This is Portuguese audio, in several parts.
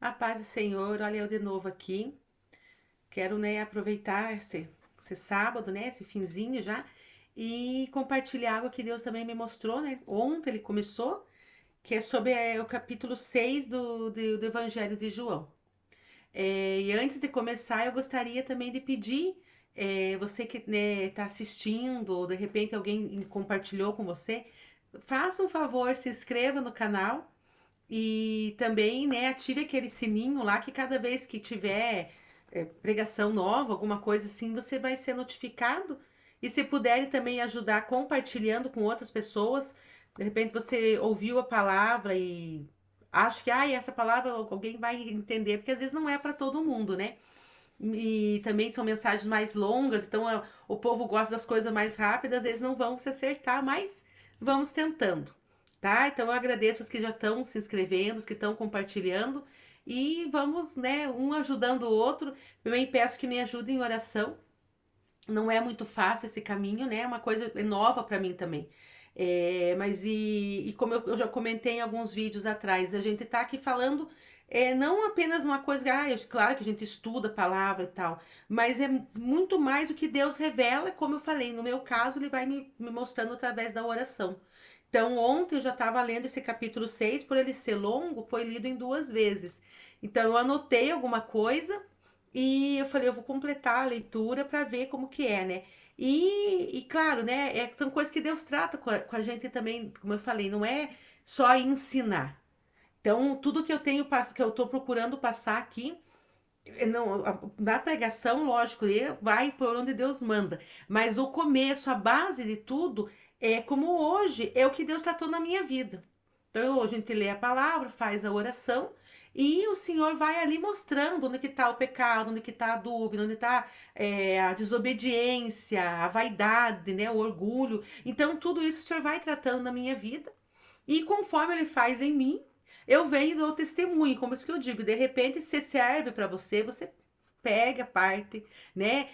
A paz do Senhor, olha eu de novo aqui. Quero, né, aproveitar esse sábado, né, esse finzinho já, e compartilhar algo que Deus também me mostrou, né? Ontem ele começou, que é sobre o capítulo 6 do Evangelho de João. E antes de começar, eu gostaria também de pedir, você que está assistindo, ou de repente alguém compartilhou com você, faça um favor, se inscreva no canal e também, né, ative aquele sininho lá que cada vez que tiver pregação nova, alguma coisa assim, você vai ser notificado. E se puderem também ajudar compartilhando com outras pessoas, de repente você ouviu a palavra e acha que essa palavra alguém vai entender, porque às vezes não é para todo mundo, né? E também são mensagens mais longas, então o povo gosta das coisas mais rápidas, eles não vão se acertar, mas vamos tentando, tá? Então eu agradeço os que já estão se inscrevendo, os que estão compartilhando e vamos, né, um ajudando o outro. Também peço que me ajudem em oração. Não é muito fácil esse caminho, né? É uma coisa nova para mim também. Mas e como eu já comentei em alguns vídeos atrás, a gente tá aqui falando não apenas uma coisa, claro que a gente estuda a palavra e tal, mas é muito mais o que Deus revela, como eu falei, no meu caso, ele vai me mostrando através da oração. Então, ontem eu já estava lendo esse capítulo 6 por ele ser longo, foi lido em duas vezes. Então, eu anotei alguma coisa e eu falei, eu vou completar a leitura para ver como que é, né? E claro, né? São coisas que Deus trata com a gente também, como eu falei, não é só ensinar. Então, tudo que eu tenho, que eu estou procurando passar aqui, não, na pregação, lógico, vai por onde Deus manda. Mas o começo, a base de tudo, é como hoje, é o que Deus tratou na minha vida. Então, hoje a gente lê a palavra, faz a oração e o Senhor vai ali mostrando onde que está o pecado, onde que está a dúvida, onde está a desobediência, a vaidade, né, o orgulho. Então, tudo isso o Senhor vai tratando na minha vida e conforme Ele faz em mim, eu venho e dou testemunho, como isso que eu digo, de repente se serve para você, você pega parte, né?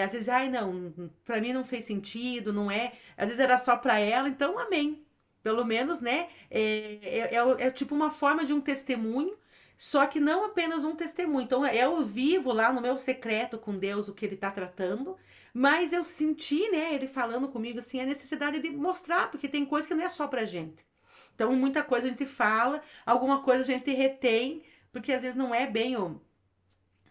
Às vezes, ai não, para mim não fez sentido, não é. Às vezes era só para ela, então amém. Pelo menos, né? É tipo uma forma de um testemunho, só que não apenas um testemunho. Então, eu vivo lá no meu secreto com Deus o que Ele está tratando, mas eu senti, né, Ele falando comigo assim, a necessidade de mostrar, porque tem coisa que não é só pra gente. Então, muita coisa a gente fala, alguma coisa a gente retém, porque às vezes não é bem o.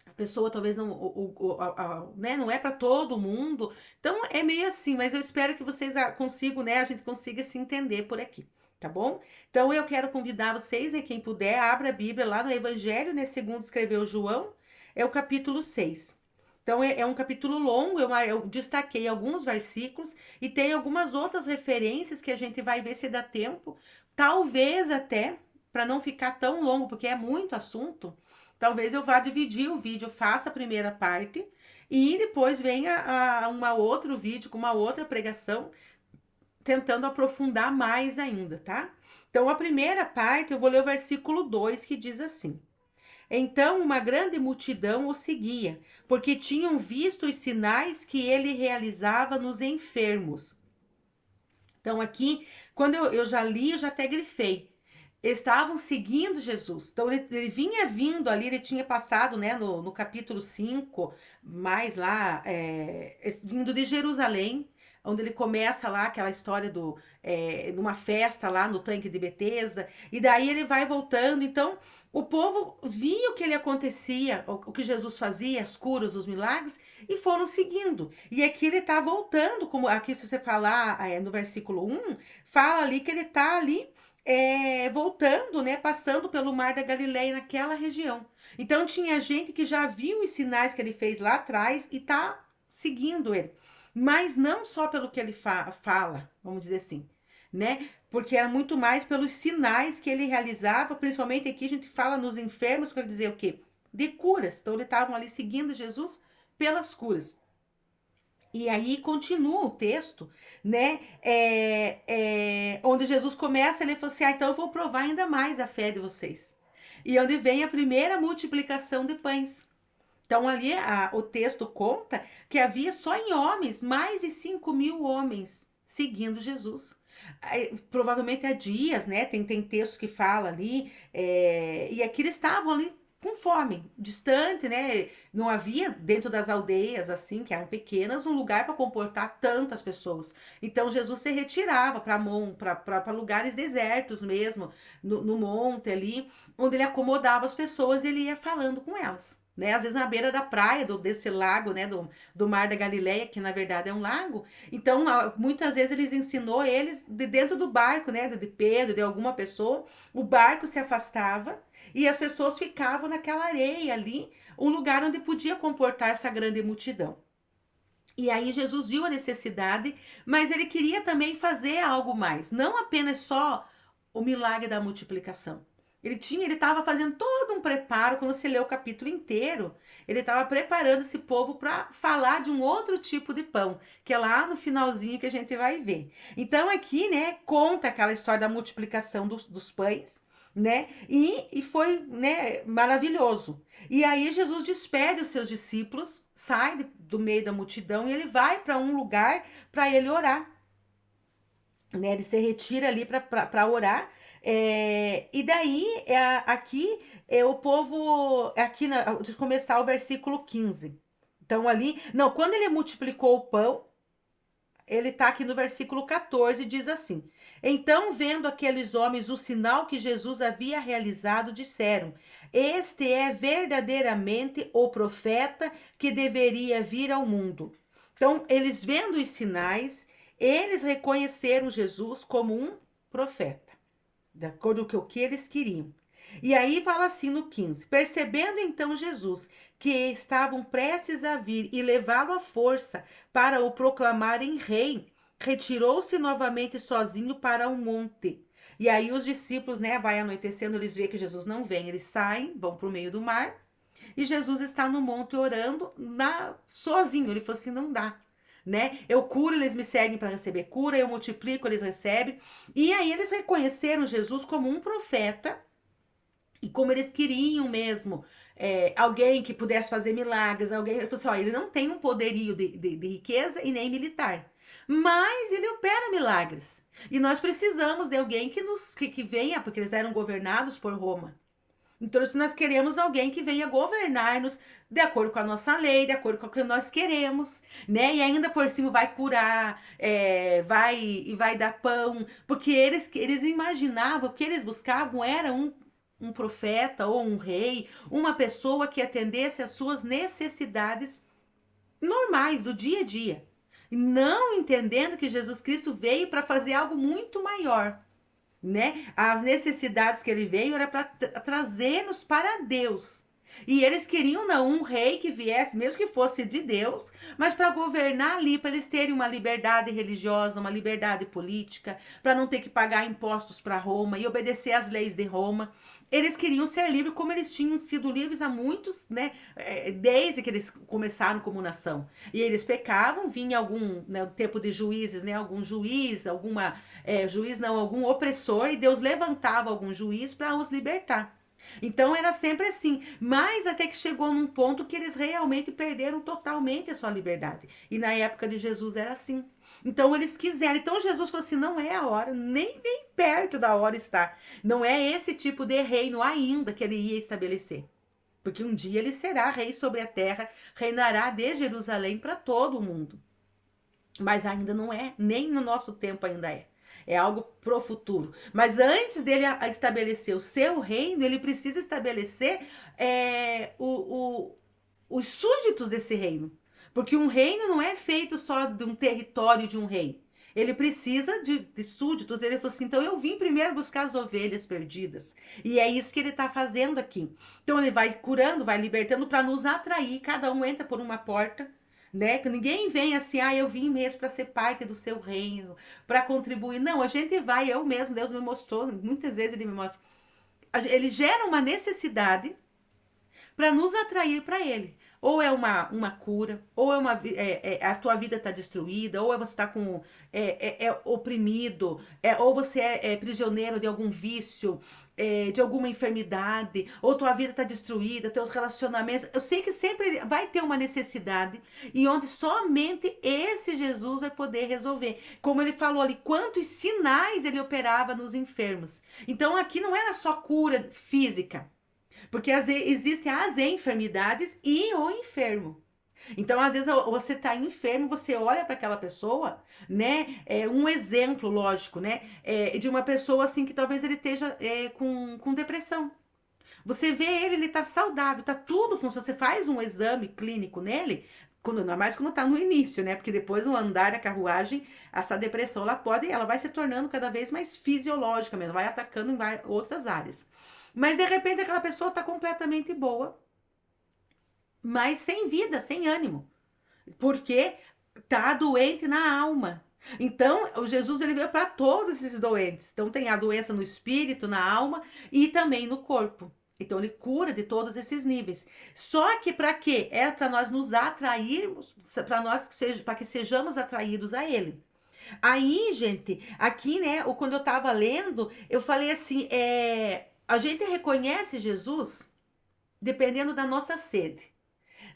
A pessoa talvez não, né, não é para todo mundo. Então é meio assim, mas eu espero que vocês consigam, né, a gente consiga se entender por aqui, tá bom? Então eu quero convidar vocês, né, quem puder, abra a Bíblia lá no Evangelho, né, segundo escreveu João, é o capítulo 6. Então é um capítulo longo, eu destaquei alguns versículos e tem algumas outras referências que a gente vai ver se dá tempo. Talvez até, para não ficar tão longo, porque é muito assunto, talvez eu vá dividir o vídeo, faça a primeira parte e depois venha uma outro vídeo com uma outra pregação, tentando aprofundar mais ainda, tá? Então, a primeira parte, eu vou ler o versículo 2 que diz assim: Então uma grande multidão o seguia, porque tinham visto os sinais que ele realizava nos enfermos. Então, aqui, quando eu já li, eu já até grifei. Estavam seguindo Jesus. Então, ele vinha vindo ali, ele tinha passado, né, no capítulo 5 mais lá, vindo de Jerusalém, onde ele começa lá aquela história numa festa lá no tanque de Betesda, e daí ele vai voltando. Então, o povo via o que ele acontecia, o que Jesus fazia, as curas, os milagres, e foram seguindo. E aqui ele está voltando, como aqui se você falar no versículo 1, fala ali que ele está ali voltando, né, passando pelo Mar da Galileia naquela região. Então tinha gente que já viu os sinais que ele fez lá atrás e está seguindo ele. Mas não só pelo que ele fala, vamos dizer assim, né? Porque era muito mais pelos sinais que ele realizava, principalmente aqui a gente fala nos enfermos, quer dizer o quê? De curas. Então eles estavam ali seguindo Jesus pelas curas. E aí continua o texto, né? Onde Jesus começa, ele falou assim: então eu vou provar ainda mais a fé de vocês. E onde vem a primeira multiplicação de pães. Então, ali o texto conta que havia só em homens mais de 5.000 homens seguindo Jesus. Aí, provavelmente há dias, né? Tem textos que fala ali, e aqui eles estavam ali. com fome, distante, né? Não havia dentro das aldeias, assim, que eram pequenas, um lugar para comportar tantas pessoas. Então Jesus se retirava para lugares desertos mesmo, no monte ali, onde ele acomodava as pessoas e ele ia falando com elas. Né? Às vezes na beira da praia, desse lago, né? Do Mar da Galileia, que na verdade é um lago. Então, muitas vezes eles ensinou eles de dentro do barco, né? De Pedro, de alguma pessoa. O barco se afastava e as pessoas ficavam naquela areia ali, um lugar onde podia comportar essa grande multidão. E aí Jesus viu a necessidade, mas ele queria também fazer algo mais, não apenas só o milagre da multiplicação. Ele estava fazendo todo um preparo, quando você lê o capítulo inteiro, ele estava preparando esse povo para falar de um outro tipo de pão, que é lá no finalzinho que a gente vai ver. Então aqui, né, conta aquela história da multiplicação dos pães, né? E foi, né, maravilhoso. E aí Jesus despede os seus discípulos, sai do meio da multidão e ele vai para um lugar para ele orar. Né? Ele se retira ali para orar. E daí, aqui, o povo. Aqui, de começar o versículo 15. Então, ali. Não, quando ele multiplicou o pão, ele está aqui no versículo 14, diz assim: Então, vendo aqueles homens o sinal que Jesus havia realizado, disseram: Este é verdadeiramente o profeta que deveria vir ao mundo. Então, eles vendo os sinais, eles reconheceram Jesus como um profeta, de acordo com o que eles queriam. E aí fala assim no 15: Percebendo então Jesus que estavam prestes a vir e levá-lo à força para o proclamarem rei, retirou-se novamente sozinho para um monte. E aí os discípulos, né, vai anoitecendo, eles veem que Jesus não vem, eles saem, vão para o meio do mar, e Jesus está no monte orando sozinho. Ele falou assim: não dá. Né? Eu curo, eles me seguem para receber cura, eu multiplico, eles recebem. E aí eles reconheceram Jesus como um profeta e como eles queriam mesmo, alguém que pudesse fazer milagres, alguém. Ele falou assim: ó, ele não tem um poderio de riqueza e nem militar, mas ele opera milagres. E nós precisamos de alguém que venha, porque eles eram governados por Roma. Então, se nós queremos alguém que venha governar-nos de acordo com a nossa lei, de acordo com o que nós queremos, né? E ainda por cima vai curar, vai dar pão, porque eles imaginavam, o que eles buscavam era um profeta ou um rei, uma pessoa que atendesse às suas necessidades normais do dia a dia. Não entendendo que Jesus Cristo veio para fazer algo muito maior, né? As necessidades que ele veio era para trazer-nos para Deus. E eles queriam não um rei que viesse, mesmo que fosse de Deus, mas para governar ali, para eles terem uma liberdade religiosa, uma liberdade política, para não ter que pagar impostos para Roma e obedecer às leis de Roma. Eles queriam ser livres como eles tinham sido livres há muitos, né? Desde que eles começaram como nação. E eles pecavam, vinha algum, né, tempo de juízes, né? Algum juiz, algum opressor, e Deus levantava algum juiz para os libertar. Então era sempre assim, mas até que chegou num ponto que eles realmente perderam totalmente a sua liberdade. E na época de Jesus era assim. Então eles quiseram. Então Jesus falou assim: não é a hora, nem perto da hora está. Não é esse tipo de reino ainda que ele ia estabelecer. Porque um dia ele será rei sobre a terra, reinará de Jerusalém para todo o mundo. Mas ainda não é, nem no nosso tempo ainda é. É algo pro futuro. Mas antes dele estabelecer o seu reino, ele precisa estabelecer os súditos desse reino. Porque um reino não é feito só de um território de um rei. Ele precisa de súditos. Ele falou assim: então eu vim primeiro buscar as ovelhas perdidas. E é isso que ele está fazendo aqui. Então ele vai curando, vai libertando para nos atrair. Cada um entra por uma porta, né? Que ninguém vem assim: eu vim mesmo para ser parte do seu reino, para contribuir. Não, a gente vai, eu mesmo, Deus me mostrou, muitas vezes ele me mostra. Ele gera uma necessidade para nos atrair para ele. Ou é uma cura, ou a tua vida está destruída, ou você está oprimido, ou você é prisioneiro de algum vício, de alguma enfermidade, ou tua vida está destruída, teus relacionamentos. Eu sei que sempre vai ter uma necessidade e onde somente esse Jesus vai poder resolver. Como ele falou ali, quantos sinais ele operava nos enfermos. Então aqui não era só cura física. Porque existem as enfermidades e o enfermo. Então, às vezes, você tá enfermo, você olha para aquela pessoa, né? É um exemplo, lógico, né? De uma pessoa assim que talvez ele esteja com depressão. Você vê ele, ele tá saudável, tá tudo funcionando. Você faz um exame clínico nele, ainda mais quando tá no início, né? Porque depois, no andar da carruagem, essa depressão, ela vai se tornando cada vez mais fisiológica mesmo, vai atacando em outras áreas. Mas, de repente, aquela pessoa tá completamente boa, mas sem vida, sem ânimo. Porque tá doente na alma. Então, o Jesus ele veio para todos esses doentes. Então, tem a doença no espírito, na alma e também no corpo. Então, ele cura de todos esses níveis. Só que para quê? É para nós nos atrairmos, para que sejamos atraídos a ele. Aí, gente, aqui, né, quando eu tava lendo, eu falei assim, a gente reconhece Jesus dependendo da nossa sede,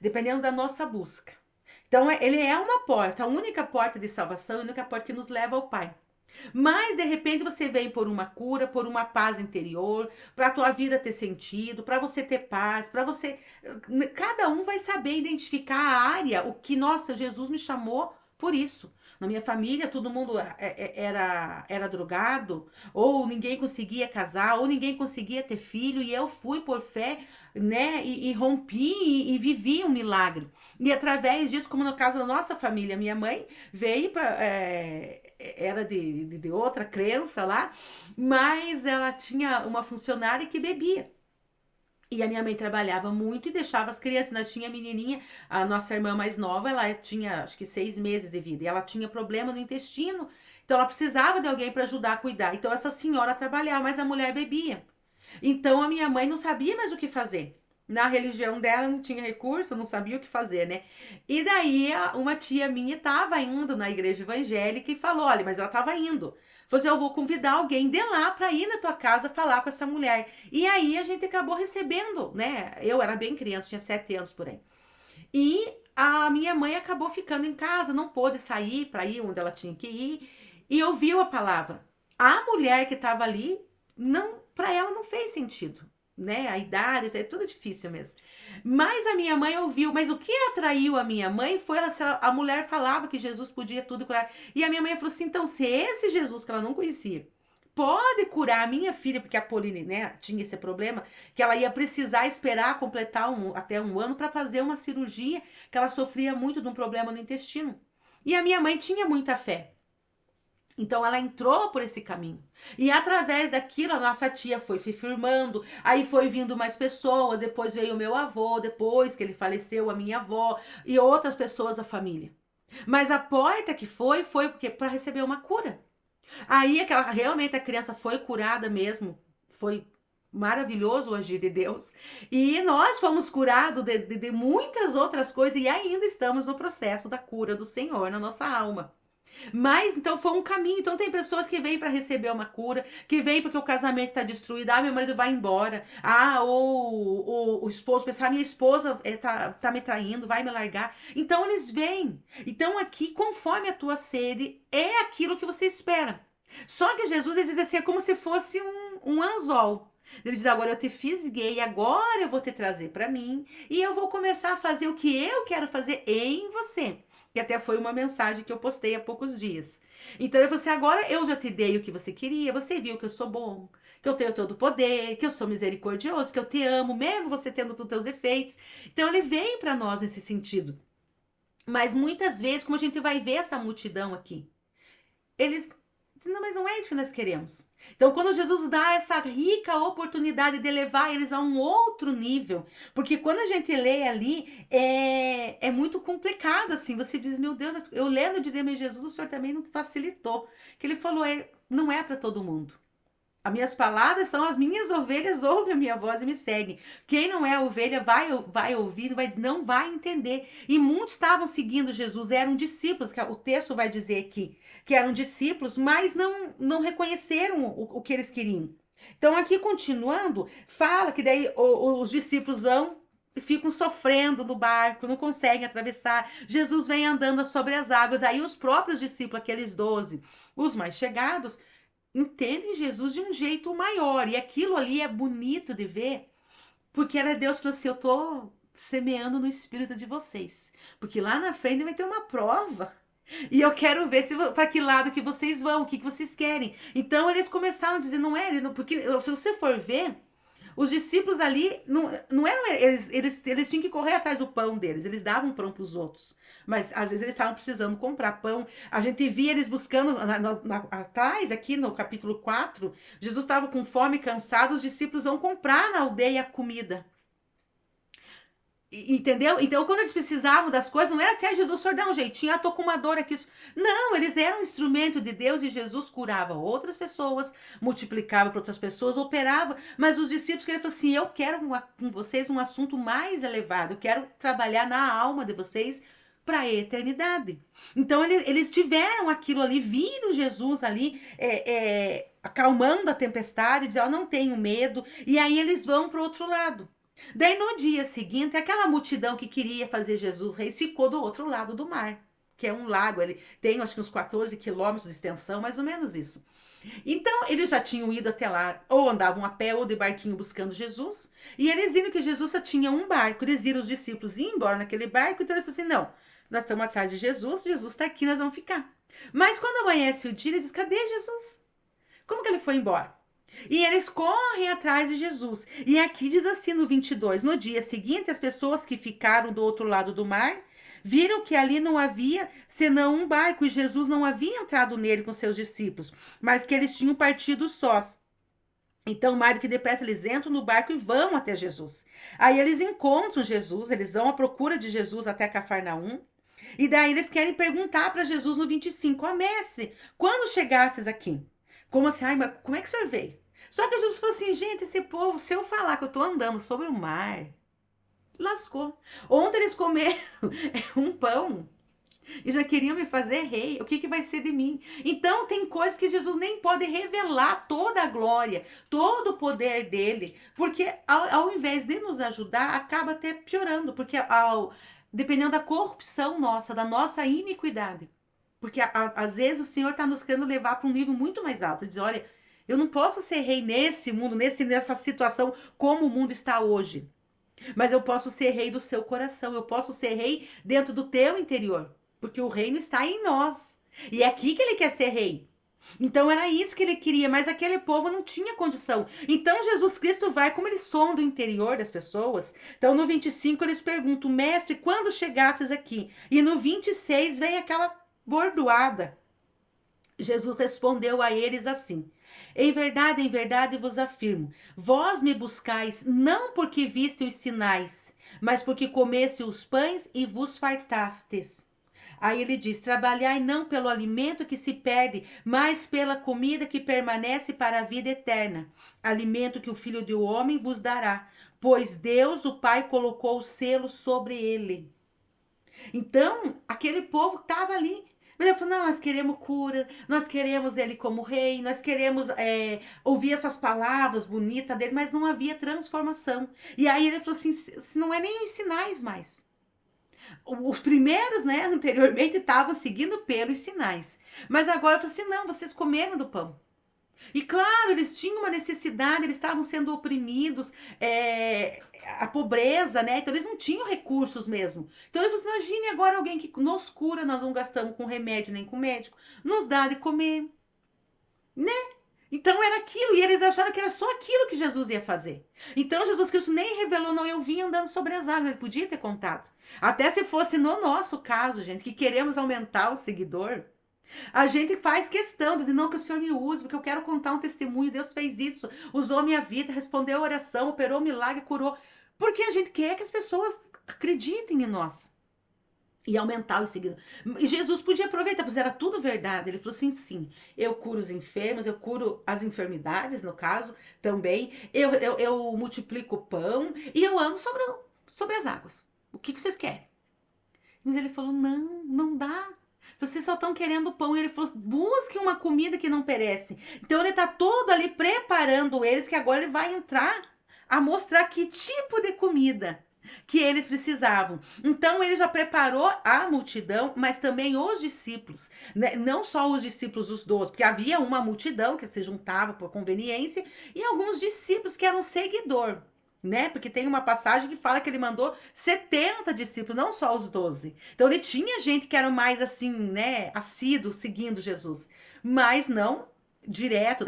dependendo da nossa busca. Então, ele é uma porta, a única porta de salvação, a única porta que nos leva ao Pai. Mas, de repente, você vem por uma cura, por uma paz interior, para a tua vida ter sentido, para você ter paz, para você... Cada um vai saber identificar a área, o que, nossa, Jesus me chamou por isso. Na minha família, todo mundo era drogado, ou ninguém conseguia casar, ou ninguém conseguia ter filho, e eu fui por fé, né, e rompi e vivi um milagre. E através disso, como no caso da nossa família, minha mãe veio para era de outra crença lá, mas ela tinha uma funcionária que bebia. E a minha mãe trabalhava muito e deixava as crianças. Nós tinha menininha, a nossa irmã mais nova, ela tinha acho que 6 meses de vida. E ela tinha problema no intestino. Então ela precisava de alguém para ajudar a cuidar. Então essa senhora trabalhava, mas a mulher bebia. Então a minha mãe não sabia mais o que fazer. Na religião dela não tinha recurso, não sabia o que fazer, né? E daí uma tia minha estava indo na igreja evangélica e falou: olha, mas ela estava indo. Falou assim: eu vou convidar alguém de lá para ir na tua casa falar com essa mulher. E aí a gente acabou recebendo, né? Eu era bem criança, tinha 7 anos por aí. E a minha mãe acabou ficando em casa, não pôde sair para ir onde ela tinha que ir e ouviu a palavra. A mulher que estava ali, não, para ela não fez sentido, né? A idade, é tudo difícil mesmo. Mas a minha mãe ouviu, mas o que atraiu a minha mãe foi a mulher falava que Jesus podia tudo curar. E a minha mãe falou assim: então, se esse Jesus que ela não conhecia pode curar a minha filha, porque a Pauline, né, tinha esse problema, que ela ia precisar esperar completar até um ano para fazer uma cirurgia, que ela sofria muito de um problema no intestino. E a minha mãe tinha muita fé. Então ela entrou por esse caminho. E através daquilo a nossa tia foi se firmando, aí foi vindo mais pessoas, depois veio o meu avô, depois que ele faleceu, a minha avó e outras pessoas da família. Mas a porta que foi porque para receber uma cura. Aí realmente a criança foi curada mesmo, foi maravilhoso o agir de Deus. E nós fomos curados de muitas outras coisas e ainda estamos no processo da cura do Senhor na nossa alma. Mas então foi um caminho. Então tem pessoas que vêm para receber uma cura, que vêm porque o casamento está destruído. Ah, meu marido vai embora. Ah, ou o esposo pensa, ah, minha esposa tá me traindo, vai me largar. Então eles vêm. Então aqui, conforme a tua sede, é aquilo que você espera. Só que Jesus ele diz assim, é como se fosse um anzol. Ele diz, agora eu te fisguei, agora eu vou te trazer para mim e eu vou começar a fazer o que eu quero fazer em você. Que até foi uma mensagem que eu postei há poucos dias. Então ele falou assim: agora eu já te dei o que você queria, você viu que eu sou bom, que eu tenho todo o poder, que eu sou misericordioso, que eu te amo, mesmo você tendo todos os teus defeitos. Então ele vem para nós nesse sentido. Mas muitas vezes, como a gente vai ver essa multidão aqui, eles dizem, não, mas não é isso que nós queremos. Então, quando Jesus dá essa rica oportunidade de levar eles a um outro nível, porque quando a gente lê ali, é muito complicado, assim, você diz, meu Deus, eu lendo dizer, meu Jesus, o Senhor também não facilitou, que ele falou, não é para todo mundo. As minhas palavras são as minhas ovelhas, ouvem a minha voz e me seguem. Quem não é ovelha vai ouvir, não vai entender. E muitos estavam seguindo Jesus, eram discípulos, que o texto vai dizer aqui, que eram discípulos, mas não reconheceram o que eles queriam. Então, aqui continuando, fala que daí os discípulos ficam sofrendo no barco, não conseguem atravessar. Jesus vem andando sobre as águas. Aí os próprios discípulos, aqueles 12, os mais chegados, entendem Jesus de um jeito maior. E aquilo ali é bonito de ver, Porque era Deus que falou assim: eu tô semeando no espírito de vocês. Porque lá na frente vai ter uma prova. E eu quero ver se para que lado que vocês vão, o que vocês querem. Então eles começaram a dizer, não é, porque se você for ver, os discípulos ali não eram eles tinham que correr atrás do pão deles, eles davam pão para os outros. Mas às vezes eles estavam precisando comprar pão. A gente via eles buscando atrás, aqui no capítulo 4, Jesus estava com fome, cansado, os discípulos vão comprar na aldeia comida. Entendeu? Então, quando eles precisavam das coisas, não era assim, ah, Jesus, só dá um jeitinho, ah, tô com uma dor aqui. Não, eles eram um instrumento de Deus e Jesus curava outras pessoas, multiplicava para outras pessoas, operava. Mas os discípulos queriam falar assim: eu quero com vocês um assunto mais elevado, eu quero trabalhar na alma de vocês para a eternidade. Então, eles tiveram aquilo ali, viram Jesus ali acalmando a tempestade, dizendo: não tenho medo, e aí eles vão para o outro lado. Daí no dia seguinte, aquela multidão que queria fazer Jesus rei ficou do outro lado do mar, que é um lago, ele tem acho que uns 14 quilômetros de extensão, mais ou menos isso. Então eles já tinham ido até lá, ou andavam a pé ou de barquinho buscando Jesus, e eles viram que Jesus só tinha um barco, eles viram os discípulos ir embora naquele barco, então eles falaram assim: não, nós estamos atrás de Jesus, Jesus está aqui, nós vamos ficar. Mas quando amanhece o dia, eles dizem: cadê Jesus? Como que ele foi embora? E eles correm atrás de Jesus. E aqui diz assim no 22: no dia seguinte, as pessoas que ficaram do outro lado do mar viram que ali não havia senão um barco e Jesus não havia entrado nele com seus discípulos, mas que eles tinham partido sós. Então, mais do que depressa, eles entram no barco e vão até Jesus. Aí eles encontram Jesus, eles vão à procura de Jesus até Cafarnaum. E daí eles querem perguntar para Jesus no 25: ó, mestre, quando chegasses aqui? Como assim? Ai, mas como é que o senhor veio? Só que Jesus falou assim: gente, esse povo, se eu falar que eu tô andando sobre o mar, lascou. Ontem eles comeram um pão e já queriam me fazer rei. O que, que vai ser de mim? Então, tem coisas que Jesus nem pode revelar toda a glória, todo o poder dele, porque ao invés de nos ajudar, acaba até piorando, porque dependendo da corrupção nossa, da nossa iniquidade. Porque às vezes o Senhor está nos querendo levar para um nível muito mais alto. Ele diz: olha, eu não posso ser rei nesse mundo, nessa situação como o mundo está hoje. Mas eu posso ser rei do seu coração. Eu posso ser rei dentro do teu interior. Porque o reino está em nós. E é aqui que ele quer ser rei. Então era isso que ele queria, mas aquele povo não tinha condição. Então Jesus Cristo vai, como ele sonda o interior das pessoas. Então no 25 eles perguntam: mestre, quando chegasses aqui? E no 26 vem aquela bordoada. Jesus respondeu a eles assim: em verdade vos afirmo, vós me buscais não porque viste os sinais, mas porque comeste os pães e vos fartastes. Aí ele diz: trabalhai não pelo alimento que se perde, mas pela comida que permanece para a vida eterna, alimento que o Filho do Homem vos dará, pois Deus, o Pai, colocou o selo sobre ele. Então, aquele povo estava ali. Mas ele falou: não, nós queremos cura, nós queremos ele como rei, nós queremos ouvir essas palavras bonitas dele, mas não havia transformação. E aí ele falou assim: não é nem os sinais mais. Os primeiros, né, anteriormente, estavam seguindo pelos sinais. Mas agora ele falou assim: não, vocês comeram do pão. E claro, eles tinham uma necessidade, eles estavam sendo oprimidos, a pobreza, né? Então eles não tinham recursos mesmo. Então ele falou assim: imagine agora alguém que nos cura, nós não gastamos com remédio nem com médico, nos dá de comer, né? Então era aquilo, e eles acharam que era só aquilo que Jesus ia fazer. Então Jesus Cristo nem revelou: não, eu vim andando sobre as águas, ele podia ter contado. Até se fosse no nosso caso, gente, que queremos aumentar o seguidor, a gente faz questão de dizer: não, que o Senhor me use, porque eu quero contar um testemunho. Deus fez isso, usou minha vida, respondeu a oração, operou milagre, curou. Porque a gente quer que as pessoas acreditem em nós. E aumentar os seguidores. E Jesus podia aproveitar, pois era tudo verdade. Ele falou assim: sim, eu curo os enfermos, eu curo as enfermidades, no caso, também. Eu multiplico o pão e eu ando sobre as águas. O que vocês querem? Mas ele falou: não, não dá. Vocês só estão querendo pão. E ele falou: busque uma comida que não perece. Então ele está todo ali preparando eles, que agora ele vai entrar a mostrar que tipo de comida que eles precisavam. Então ele já preparou a multidão, mas também os discípulos, né? Não só os discípulos, os 12, porque havia uma multidão que se juntava por conveniência e alguns discípulos que eram seguidor. né? Porque tem uma passagem que fala que ele mandou 70 discípulos, não só os 12. Então ele tinha gente que era mais assim, né, assíduo, seguindo Jesus, mas não direto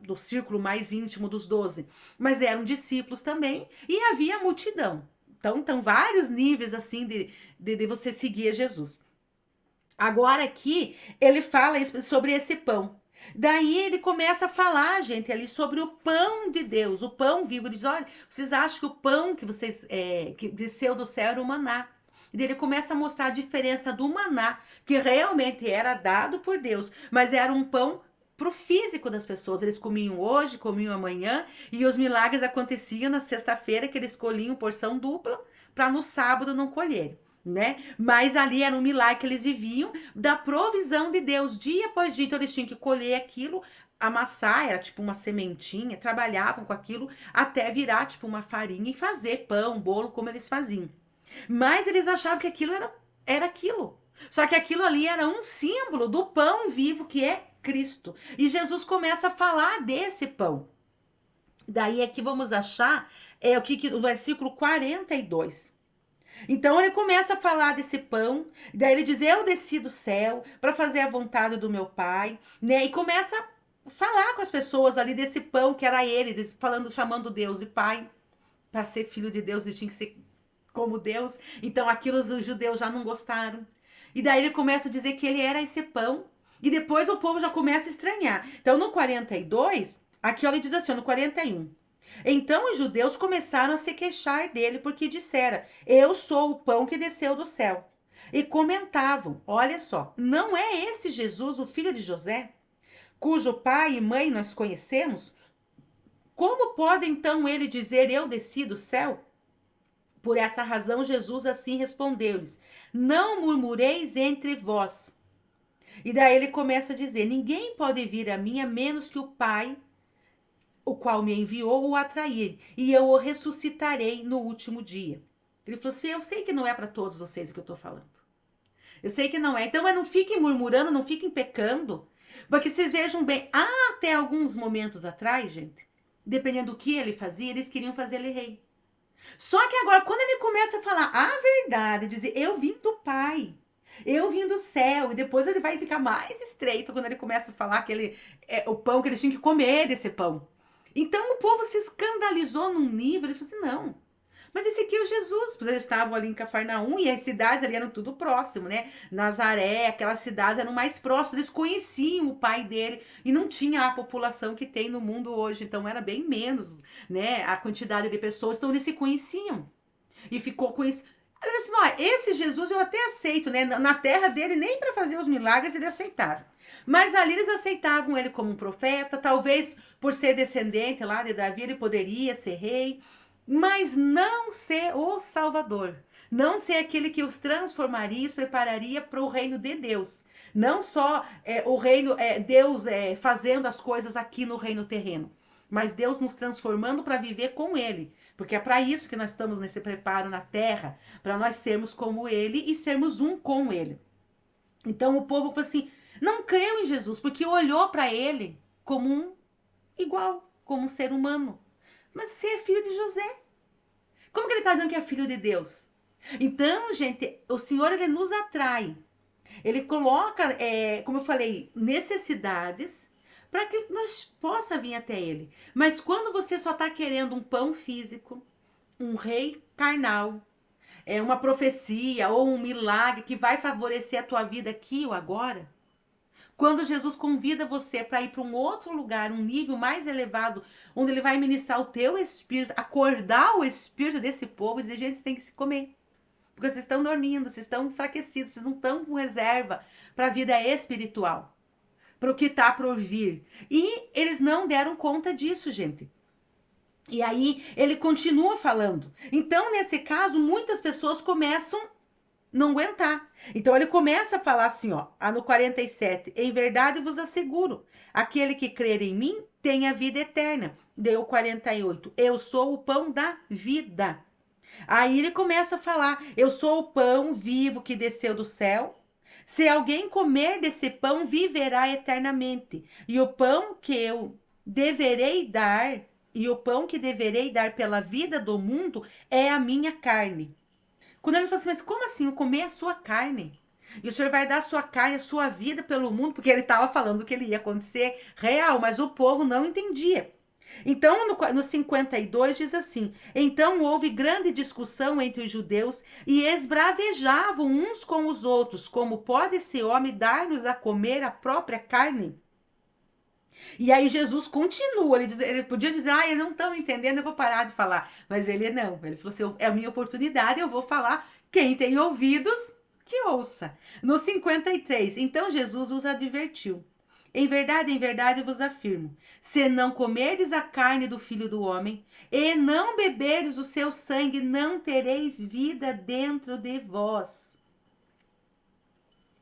do círculo mais íntimo dos 12, mas eram discípulos também e havia multidão. Então vários níveis assim de você seguir Jesus. Agora aqui ele fala sobre esse pão. Daí ele começa a falar, gente, ali sobre o pão de Deus, o pão vivo. Ele diz: olha, vocês acham que o pão que vocês que desceu do céu era o maná? E daí ele começa a mostrar a diferença do maná, que realmente era dado por Deus, mas era um pão pro físico das pessoas. Eles comiam hoje, comiam amanhã, e os milagres aconteciam na sexta-feira, que eles colhiam porção dupla, para no sábado não colherem, né? Mas ali era um milagre que eles viviam da provisão de Deus, dia após dia. Então eles tinham que colher aquilo, amassar, era tipo uma sementinha, trabalhavam com aquilo até virar tipo uma farinha e fazer pão, bolo, como eles faziam. Mas eles achavam que aquilo era aquilo. Só que aquilo ali era um símbolo do pão vivo que é Cristo. E Jesus começa a falar desse pão. Daí aqui vamos achar o versículo 42. Então ele começa a falar desse pão, daí ele diz: eu desci do céu para fazer a vontade do meu pai, né? E começa a falar com as pessoas ali desse pão que era ele, eles falando, chamando Deus de pai. Para ser filho de Deus, ele tinha que ser como Deus. Então aquilo os judeus já não gostaram. E daí ele começa a dizer que ele era esse pão. E depois o povo já começa a estranhar. Então no 42, aqui ele diz assim, no 41. Então os judeus começaram a se queixar dele porque dissera: eu sou o pão que desceu do céu. E comentavam: olha só, não é esse Jesus o filho de José, cujo pai e mãe nós conhecemos? Como pode então ele dizer: eu desci do céu? Por essa razão Jesus assim respondeu-lhes: não murmureis entre vós. E daí ele começa a dizer: ninguém pode vir a mim a menos que o Pai, o qual me enviou, o atrair, e eu o ressuscitarei no último dia. Ele falou assim: eu sei que não é para todos vocês o que eu estou falando. Eu sei que não é. Então, mas não fiquem murmurando, não fiquem pecando. Porque vocês vejam bem, até alguns momentos atrás, gente, dependendo do que ele fazia, eles queriam fazer ele rei. Só que agora, quando ele começa a falar a verdade, dizer: eu vim do Pai, eu vim do céu, e depois ele vai ficar mais estreito quando ele começa a falar que ele o pão que eles tinham que comer desse pão. Então o povo se escandalizou num nível, ele falou assim: não, mas esse aqui é o Jesus. Pois eles estavam ali em Cafarnaum e as cidades ali eram tudo próximo, né? Nazaré, aquelas cidades eram mais próximas, eles conheciam o pai dele e não tinha a população que tem no mundo hoje, então era bem menos, né? A quantidade de pessoas, então eles se conheciam e ficou conhecido. Ele disse: não, esse Jesus eu até aceito, né? Na terra dele, nem para fazer os milagres ele aceitava. Mas ali eles aceitavam ele como um profeta, talvez por ser descendente lá de Davi, ele poderia ser rei, mas não ser o Salvador. Não ser aquele que os transformaria, os prepararia para o reino de Deus. Não só o reino, Deus fazendo as coisas aqui no reino terreno, mas Deus nos transformando para viver com Ele. Porque é para isso que nós estamos nesse preparo na terra, para nós sermos como Ele e sermos um com Ele. Então o povo falou assim: não creu em Jesus, porque olhou para Ele como um igual, como um ser humano. Mas você é filho de José. Como que ele está dizendo que é filho de Deus? Então, gente, o Senhor, ele nos atrai. Ele coloca, como eu falei, necessidades para que nós possa vir até ele. Mas quando você só está querendo um pão físico, um rei carnal, uma profecia ou um milagre que vai favorecer a tua vida aqui ou agora, quando Jesus convida você para ir para um outro lugar, um nível mais elevado, onde ele vai ministrar o teu espírito, acordar o espírito desse povo e dizer: gente, vocês têm que se comer. Porque vocês estão dormindo, vocês estão enfraquecidos, vocês não estão com reserva para a vida espiritual, para o que está por vir. E eles não deram conta disso, gente. E aí ele continua falando. Então, nesse caso, muitas pessoas começam não aguentar. Então ele começa a falar assim, ó, no 47, em verdade vos asseguro, aquele que crer em mim tem a vida eterna. Deu 48, eu sou o pão da vida. Aí ele começa a falar: eu sou o pão vivo que desceu do céu. Se alguém comer desse pão, viverá eternamente. E o pão que eu deverei dar e o pão que deverei dar pela vida do mundo é a minha carne. Quando ele falou assim, mas como assim, eu comer a sua carne? E o Senhor vai dar a sua carne, a sua vida pelo mundo, porque ele estava falando que ele ia acontecer real, mas o povo não entendia. Então, no 52 diz assim: Então houve grande discussão entre os judeus e esbravejavam uns com os outros, como pode esse homem dar-nos a comer a própria carne? E aí Jesus continua, ele podia dizer, eles não estão entendendo, eu vou parar de falar. Mas ele não, ele falou assim, é a minha oportunidade, eu vou falar. Quem tem ouvidos, que ouça. No 53, então Jesus os advertiu. Em verdade vos afirmo, se não comerdes a carne do Filho do Homem e não beberdes o seu sangue, não tereis vida dentro de vós.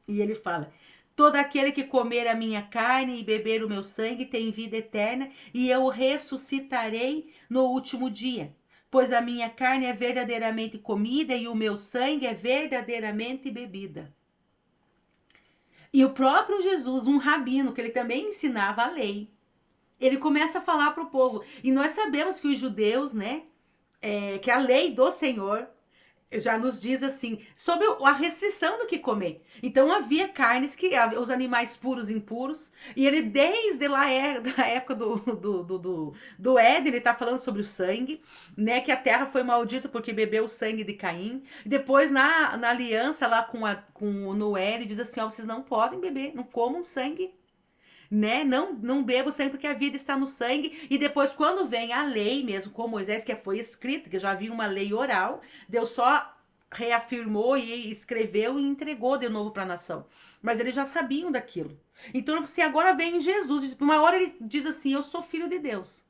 E ele fala, todo aquele que comer a minha carne e beber o meu sangue tem vida eterna, e eu o ressuscitarei no último dia. Pois a minha carne é verdadeiramente comida e o meu sangue é verdadeiramente bebida. E o próprio Jesus, um rabino, que ele também ensinava a lei, ele começa a falar para o povo. E nós sabemos que os judeus, né, que a lei do Senhor já nos diz assim, sobre a restrição do que comer. Então havia carnes que, os animais puros e impuros, e ele desde lá, da época do Éden, ele está falando sobre o sangue, né, que a terra foi maldita porque bebeu o sangue de Caim. Depois na aliança lá com o Noé, ele diz assim, ó, vocês não podem beber, não comam sangue, né? Não beba o sangue porque a vida está no sangue. E depois, quando vem a lei mesmo, com Moisés, que foi escrita, que já havia uma lei oral, Deus só reafirmou e escreveu e entregou de novo para a nação. Mas eles já sabiam daquilo. Então, se agora vem Jesus, uma hora ele diz assim: Eu sou filho de Deus.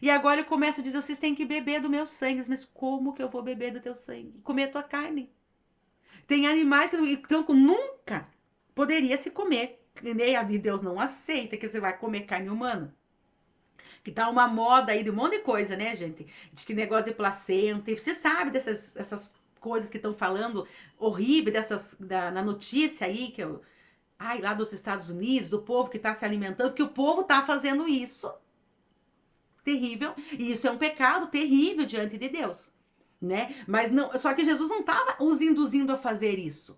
E agora ele começa a dizer: Vocês têm que beber do meu sangue. Mas como que eu vou beber do teu sangue? Comer a tua carne. Tem animais que então, nunca poderia se comer. E Deus não aceita que você vai comer carne humana. Que tá uma moda aí de um monte de coisa, né, gente? De que negócio de placenta. E você sabe dessas essas coisas que estão falando horrível na notícia aí, que eu, lá dos Estados Unidos, do povo que está se alimentando, que o povo está fazendo isso. Terrível. E isso é um pecado terrível diante de Deus, né? Mas não, só que Jesus não estava os induzindo a fazer isso.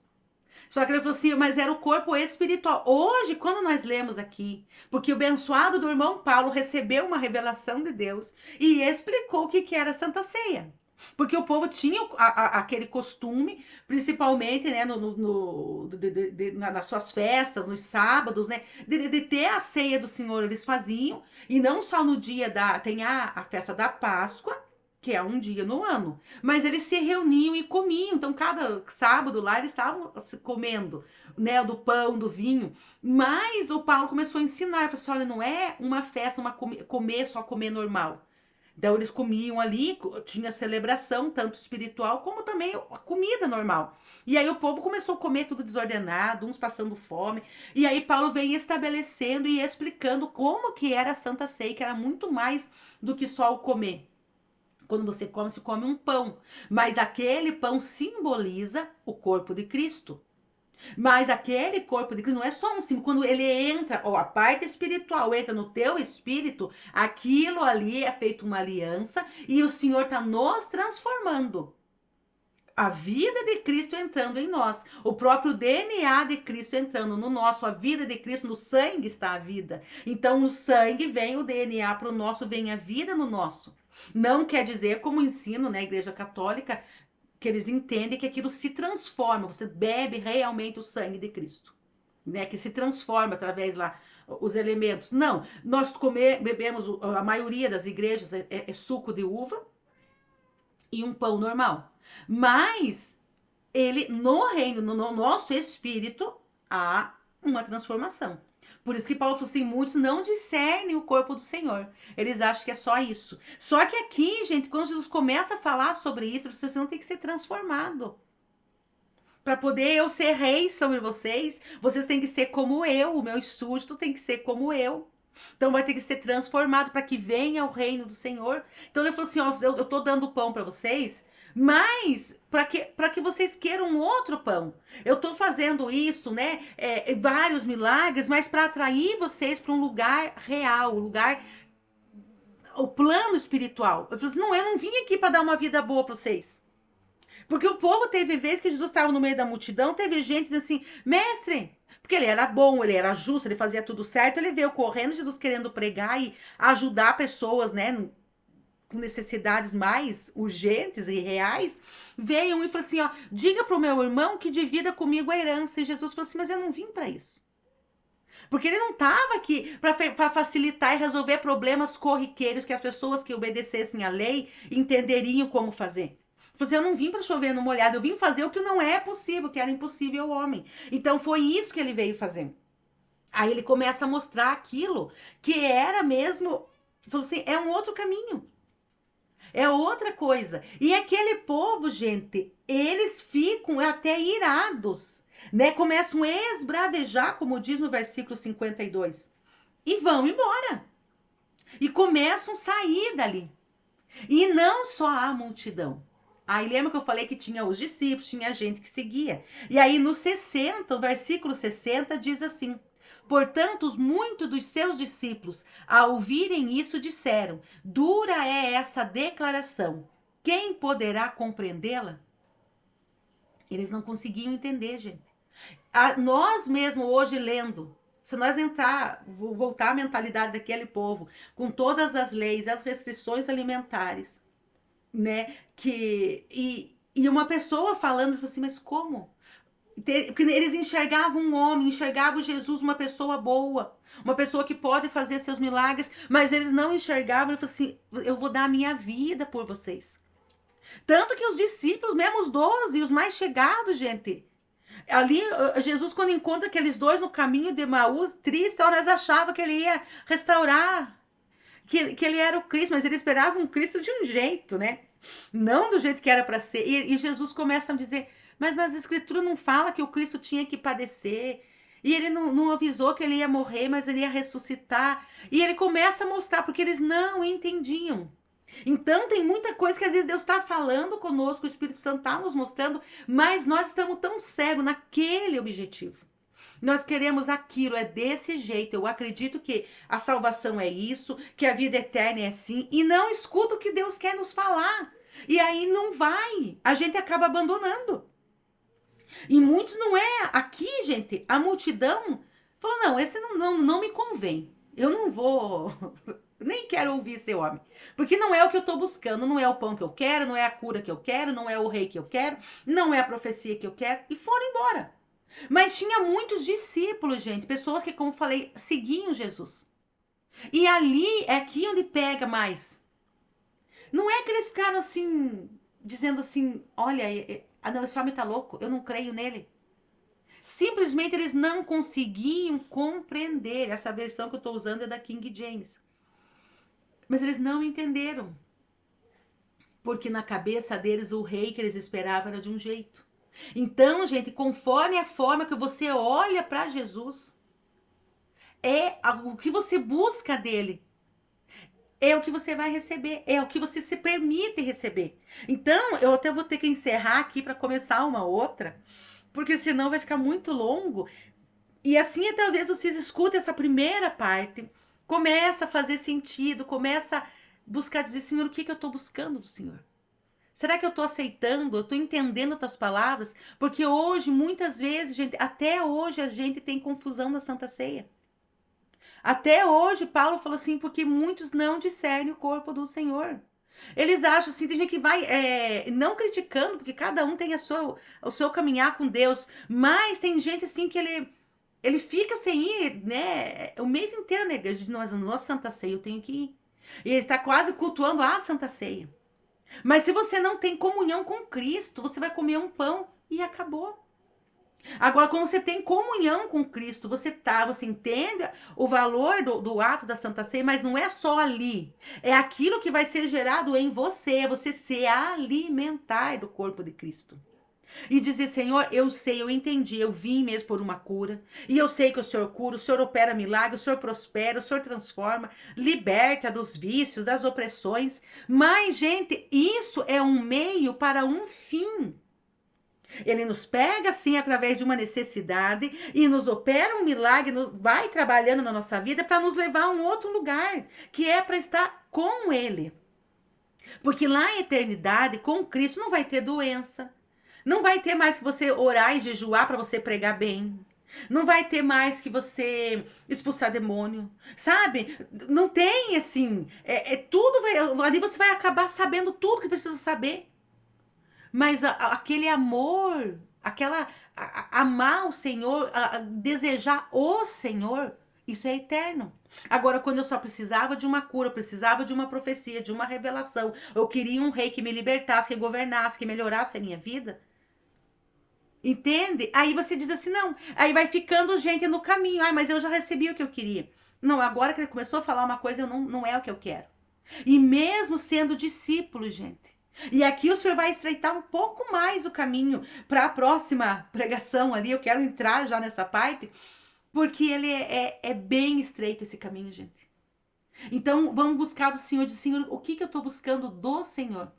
Só que ele falou assim, mas era o corpo espiritual. Hoje, quando nós lemos aqui, porque o abençoado do irmão Paulo recebeu uma revelação de Deus e explicou o que era a Santa Ceia. Porque o povo tinha aquele costume, principalmente, né, nas suas festas, nos sábados, né, de ter a ceia do Senhor, eles faziam, e não só no dia tem a festa da Páscoa, que é um dia no ano, mas eles se reuniam e comiam, então cada sábado lá eles estavam comendo, né, do pão, do vinho, mas o Paulo começou a ensinar, ele falou assim, olha, não é uma festa, só comer normal. Então eles comiam ali, tinha celebração, tanto espiritual como também a comida normal. E aí o povo começou a comer tudo desordenado, uns passando fome. E aí Paulo vem estabelecendo e explicando como que era a Santa Ceia, que era muito mais do que só o comer. Quando você come, se come um pão. Mas aquele pão simboliza o corpo de Cristo. Mas aquele corpo de Cristo não é só um símbolo. Quando ele entra, ou a parte espiritual entra no teu espírito, aquilo ali é feito uma aliança e o Senhor está nos transformando. A vida de Cristo entrando em nós, o próprio DNA de Cristo entrando no nosso, a vida de Cristo, no sangue está a vida. Então, no sangue vem o DNA para o nosso, vem a vida no nosso. Não quer dizer, como ensino na Igreja Católica, que eles entendem que aquilo se transforma, você bebe realmente o sangue de Cristo, né? Que se transforma através lá os elementos. Não, nós bebemos, a maioria das igrejas é suco de uva e um pão normal. Mas ele no reino, no nosso espírito, há uma transformação. Por isso que Paulo falou assim, muitos não discernem o corpo do Senhor. Eles acham que é só isso. Só que aqui, gente, quando Jesus começa a falar sobre isso, vocês não tem que ser transformado. Para poder eu ser rei sobre vocês, vocês têm que ser como eu, o meu súdito tem que ser como eu. Então vai ter que ser transformado para que venha o reino do Senhor. Então ele falou assim, ó, eu tô dando pão para vocês, mas para que vocês queiram outro pão. Eu estou fazendo isso, né? Vários milagres, mas para atrair vocês para um lugar real, um lugar o plano espiritual. Eu falei assim, não, eu não vim aqui para dar uma vida boa para vocês. Porque o povo teve vezes que Jesus estava no meio da multidão, teve gente dizendo assim, mestre, porque ele era bom, ele era justo, ele fazia tudo certo, ele veio correndo, Jesus querendo pregar e ajudar pessoas, né, com necessidades mais urgentes e reais, veio um e falou assim, ó, diga pro meu irmão que divida comigo a herança. E Jesus falou assim, mas eu não vim para isso. Porque ele não estava aqui para facilitar e resolver problemas corriqueiros que as pessoas que obedecessem à lei entenderiam como fazer. Você, eu não vim para chover no molhado, eu vim fazer o que não é possível, que era impossível ao homem. Então foi isso que ele veio fazer. Aí ele começa a mostrar aquilo que era mesmo, falou assim, é um outro caminho. É outra coisa. E aquele povo, gente, eles ficam até irados, né? Começam a esbravejar, como diz no versículo 52, e vão embora. E começam a sair dali. E não só a multidão. Aí lembra que eu falei que tinha os discípulos, tinha gente que seguia. E aí no 60, o versículo 60 diz assim: portanto, muitos dos seus discípulos, ao ouvirem isso, disseram: dura é essa declaração. Quem poderá compreendê-la? Eles não conseguiam entender, gente. Nós mesmo hoje lendo, se nós entrar, voltar à mentalidade daquele povo, com todas as leis, as restrições alimentares, né? E uma pessoa falando, assim, mas como? Porque eles enxergavam um homem, enxergavam Jesus uma pessoa boa, uma pessoa que pode fazer seus milagres, mas eles não enxergavam. Ele falou assim, eu vou dar a minha vida por vocês. Tanto que os discípulos, mesmo os 12, os mais chegados, gente, ali Jesus quando encontra aqueles dois no caminho de Emaús, triste, ó, nós achava que ele ia restaurar, que ele era o Cristo, mas ele esperava um Cristo de um jeito, né? Não do jeito que era para ser. E Jesus começa a dizer, mas nas escrituras não fala que o Cristo tinha que padecer. E ele não avisou que ele ia morrer, mas ele ia ressuscitar. E ele começa a mostrar, porque eles não entendiam. Então tem muita coisa que às vezes Deus está falando conosco, o Espírito Santo está nos mostrando, mas nós estamos tão cegos naquele objetivo. Nós queremos aquilo, é desse jeito. Eu acredito que a salvação é isso, que a vida eterna é assim, e não escuta o que Deus quer nos falar. E aí não vai, a gente acaba abandonando. E muitos não é aqui, gente, a multidão falou: não, esse não me convém. Eu não vou, nem quero ouvir esse homem. Porque não é o que eu estou buscando, não é o pão que eu quero, não é a cura que eu quero, não é o rei que eu quero, não é a profecia que eu quero. E foram embora. Mas tinha muitos discípulos, gente, pessoas que, como falei, seguiam Jesus. E ali é aqui onde pega mais. Não é que eles ficaram assim, dizendo assim, olha, não, esse homem tá louco, eu não creio nele. Simplesmente eles não conseguiam compreender. Essa versão que eu estou usando é da King James. Mas eles não entenderam. Porque na cabeça deles o rei que eles esperavam era de um jeito. Então, gente, conforme a forma que você olha para Jesus, é o que você busca dele. É o que você vai receber, é o que você se permite receber. Então, eu até vou ter que encerrar aqui para começar uma outra, porque senão vai ficar muito longo. E assim, talvez vocês escutem essa primeira parte, começa a fazer sentido, começa a buscar dizer, Senhor, o que eu estou buscando do Senhor? Será que eu estou aceitando? Eu estou entendendo as tuas palavras? Porque hoje, muitas vezes, gente, até hoje a gente tem confusão na Santa Ceia. Até hoje, Paulo falou assim, porque muitos não discernem o corpo do Senhor. Eles acham assim, tem gente que vai, não criticando, porque cada um tem o seu caminhar com Deus, mas tem gente assim que ele fica sem ir, né, o mês inteiro na igreja, diz, mas na Santa Ceia eu tenho que ir. E ele está quase cultuando a Santa Ceia. Mas se você não tem comunhão com Cristo, você vai comer um pão e acabou. Agora, quando você tem comunhão com Cristo, você entende o valor do ato da Santa Ceia, mas não é só ali. É aquilo que vai ser gerado em você, é você se alimentar do corpo de Cristo. E dizer, Senhor, eu sei, eu entendi, eu vim mesmo por uma cura, e eu sei que o Senhor cura, o Senhor opera milagre, o Senhor prospera, o Senhor transforma, liberta dos vícios, das opressões. Mas, gente, isso é um meio para um fim. Ele nos pega assim através de uma necessidade e nos opera um milagre, vai trabalhando na nossa vida para nos levar a um outro lugar, que é para estar com Ele. Porque lá em eternidade, com Cristo, não vai ter doença. Não vai ter mais que você orar e jejuar para você pregar bem. Não vai ter mais que você expulsar demônio, sabe? Não tem assim, tudo vai, ali você vai acabar sabendo tudo que precisa saber. Mas aquele amor, amar o Senhor, desejar o Senhor, isso é eterno. Agora, quando eu só precisava de uma cura, eu precisava de uma profecia, de uma revelação, eu queria um rei que me libertasse, que governasse, que melhorasse a minha vida. Entende? Aí você diz assim, não. Aí vai ficando gente no caminho. Ai, mas eu já recebi o que eu queria. Não, agora que ele começou a falar uma coisa, eu não é o que eu quero. E mesmo sendo discípulo, gente. E aqui o Senhor vai estreitar um pouco mais o caminho para a próxima pregação ali. Eu quero entrar já nessa parte, porque ele é bem estreito esse caminho, gente. Então, vamos buscar do Senhor, de Senhor, o que eu estou buscando do Senhor?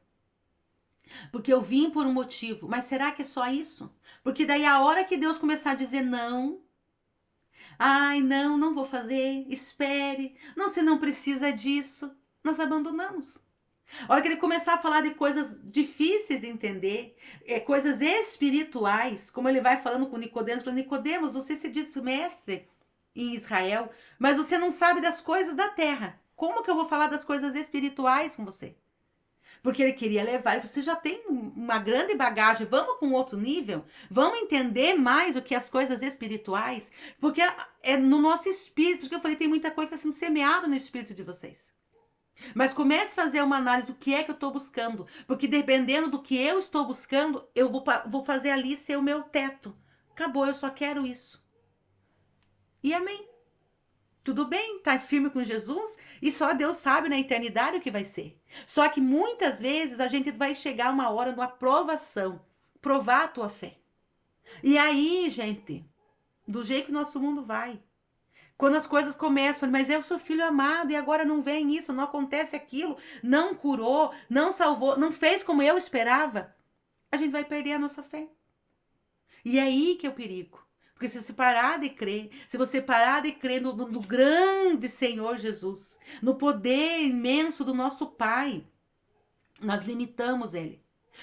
Porque eu vim por um motivo, mas será que é só isso? Porque daí a hora que Deus começar a dizer não, ai, não vou fazer, espere, não, você não precisa disso, nós abandonamos. A hora que ele começar a falar de coisas difíceis de entender, coisas espirituais, como ele vai falando com Nicodemos, falando, Nicodemos, você se diz mestre em Israel, mas você não sabe das coisas da terra. Como que eu vou falar das coisas espirituais com você? Porque ele queria levar, ele falou, você já tem uma grande bagagem, vamos para um outro nível? Vamos entender mais o que é as coisas espirituais? Porque é no nosso espírito, porque eu falei, tem muita coisa que está sendo semeada no espírito de vocês. Mas comece a fazer uma análise do que é que eu estou buscando. Porque dependendo do que eu estou buscando, eu vou fazer ali ser o meu teto. Acabou, eu só quero isso. E amém. Tudo bem, tá firme com Jesus e só Deus sabe na eternidade o que vai ser. Só que muitas vezes a gente vai chegar uma hora de uma provação, provar a tua fé. E aí, gente, do jeito que o nosso mundo vai, quando as coisas começam, mas eu sou filho amado e agora não vem isso, não acontece aquilo, não curou, não salvou, não fez como eu esperava, a gente vai perder a nossa fé. E é aí que é o perigo. Porque se você parar de crer, se você parar de crer no grande Senhor Jesus, no poder imenso do nosso Pai, nós limitamos Ele.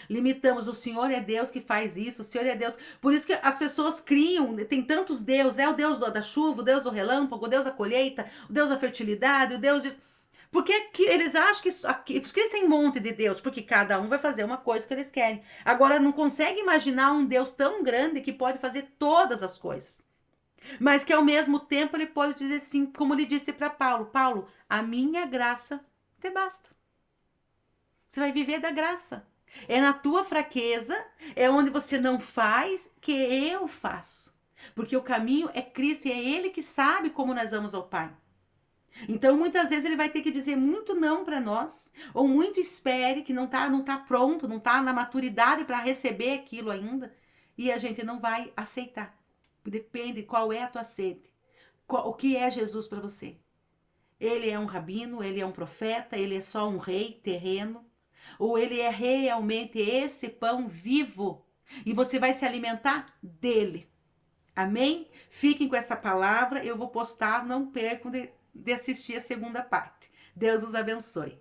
Limitamos, o Senhor é Deus que faz isso, o Senhor é Deus. Por isso que as pessoas criam, tem tantos deuses, é o Deus da chuva, o Deus do relâmpago, o Deus da colheita, o Deus da fertilidade, o Deus de... Por que eles acham que... Por que eles têm um monte de Deus? Porque cada um vai fazer uma coisa que eles querem. Agora, não consegue imaginar um Deus tão grande que pode fazer todas as coisas. Mas que ao mesmo tempo ele pode dizer assim, como ele disse para Paulo, Paulo, a minha graça te basta. Você vai viver da graça. É na tua fraqueza, é onde você não faz, que eu faço. Porque o caminho é Cristo e é Ele que sabe como nós vamos ao Pai. Então, muitas vezes ele vai ter que dizer muito não para nós, ou muito espere, que não tá pronto, não tá na maturidade para receber aquilo ainda, e a gente não vai aceitar. Depende qual é a tua sede, o que é Jesus para você. Ele é um rabino, ele é um profeta, ele é só um rei terreno, ou ele é realmente esse pão vivo, e você vai se alimentar dele. Amém? Fiquem com essa palavra, eu vou postar, não percam de assistir a segunda parte. Deus os abençoe.